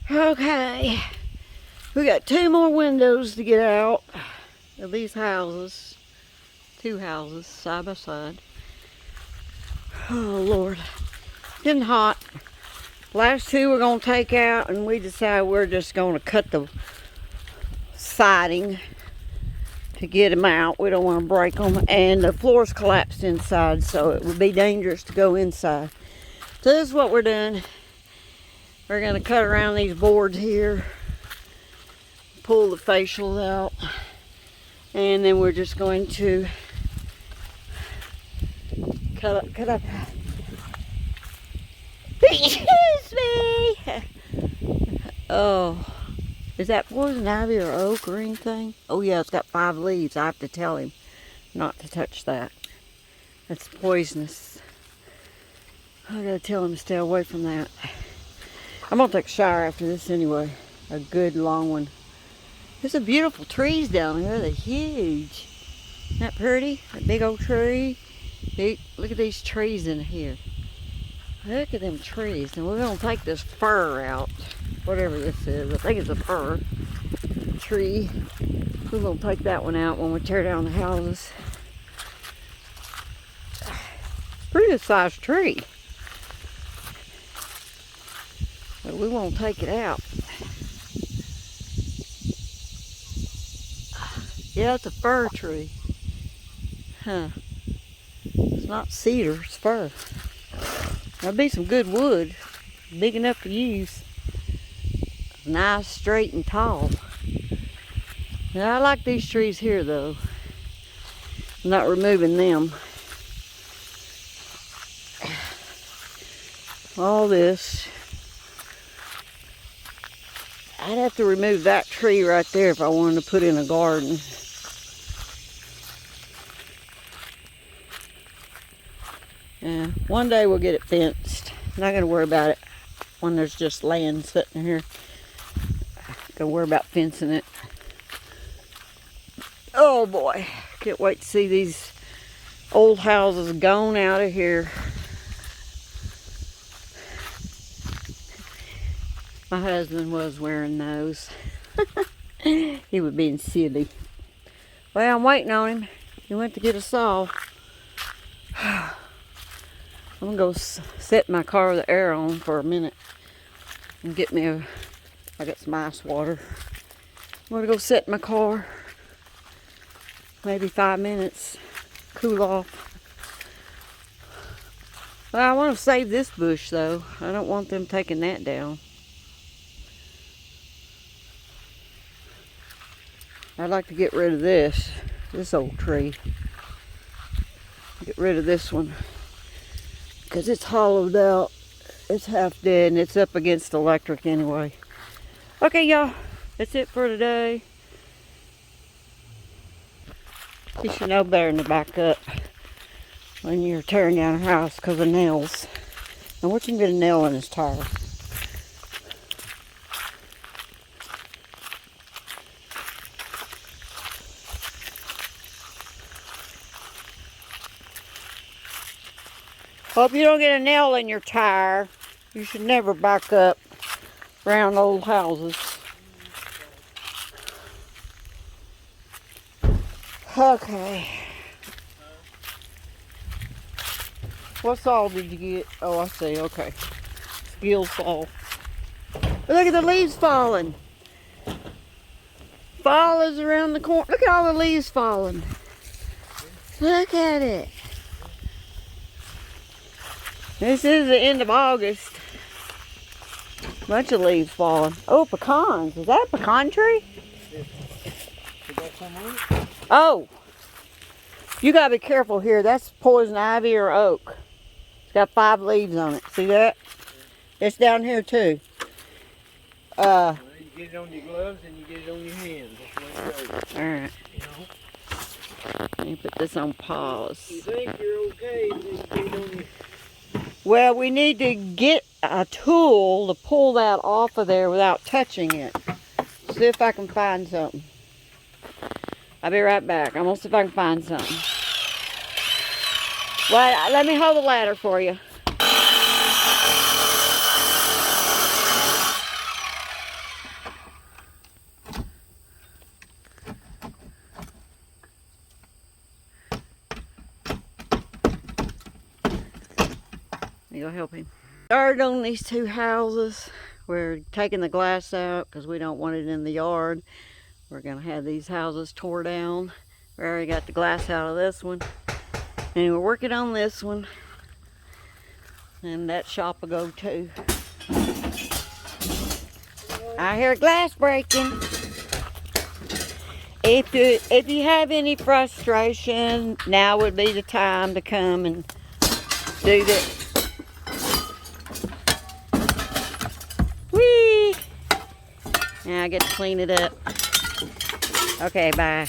Okay, we got 2 more windows to get out of these houses. 2 houses side by side. Oh Lord, getting hot. Last 2 we're gonna take out, and we decided we're just gonna cut the siding to get them out. We don't want to break them, and the floor's collapsed inside, so it would be dangerous to go inside. So this is what we're doing. We're gonna cut around these boards here, pull the facials out, and then we're just going to cut up. Excuse me. Oh, is that poison ivy or oak or anything? Oh yeah, it's got 5 leaves. I have to tell him not to touch that. That's poisonous. I gotta tell him to stay away from that. I'm gonna take a shower after this anyway. A good long one. There's some beautiful trees down here. They're huge. Isn't that pretty? A big old tree. Look at these trees in here. Look at them trees. And we're gonna take this fir out. Whatever this is. I think it's a fir tree. We're gonna take that one out when we tear down the houses. Pretty good sized tree. But we won't take it out. Yeah, it's a fir tree. Huh. It's not cedar, it's fir. That'd be some good wood. Big enough to use. Nice, straight, and tall. Now, I like these trees here, though. I'm not removing them. All this. I'd have to remove that tree right there if I wanted to put in a garden. Yeah, one day we'll get it fenced. Not gonna worry about it when there's just land sitting here. Gonna worry about fencing it. Oh boy, can't wait to see these old houses gone out of here. My husband was wearing those. He was being silly. Well, I'm waiting on him. He went to get a saw. I'm gonna go set my car with the air on for a minute and get me I got some ice water. I'm gonna go set my car. Maybe 5 minutes. Cool off. Well, I want to save this bush though. I don't want them taking that down. I'd like to get rid of this old tree. Get rid of this one. Because it's hollowed out. It's half dead and it's up against electric anyway. Okay, y'all. That's it for today. You should know better than to back up when you're tearing down a house because of nails. Now, what you can get a nail in his tire? Hope you don't get a nail in your tire. You should never back up around old houses. Okay. What saw did you get? Oh, I see. Okay. Skill saw. Look at the leaves falling. Fall is around the corner. Look at all the leaves falling. Look at it. This is the end of August. Bunch of leaves falling. Oh, pecans. Is that a pecan tree? Oh. You gotta be careful here. That's poison ivy or oak. It's got 5 leaves on it. See that? It's down here too. Well, you get it on your gloves and you get it on your hands. That's the way it goes. Alright. You know? Let me put this on pause. You think you're okay, then you get it on your... Well, we need to get a tool to pull that off of there without touching it. See if I can find something. I'll be right back. I'm gonna see if I can find something. Well, let me hold the ladder for you. You go help him. Started on these two houses. We're taking the glass out because we don't want it in the yard. We're gonna have these houses tore down. We already got the glass out of this one. And we're working on this one. And that shop will go too. I hear glass breaking. If you have any frustration, now would be the time to come and do this. Whee! Now I get to clean it up. Okay, bye.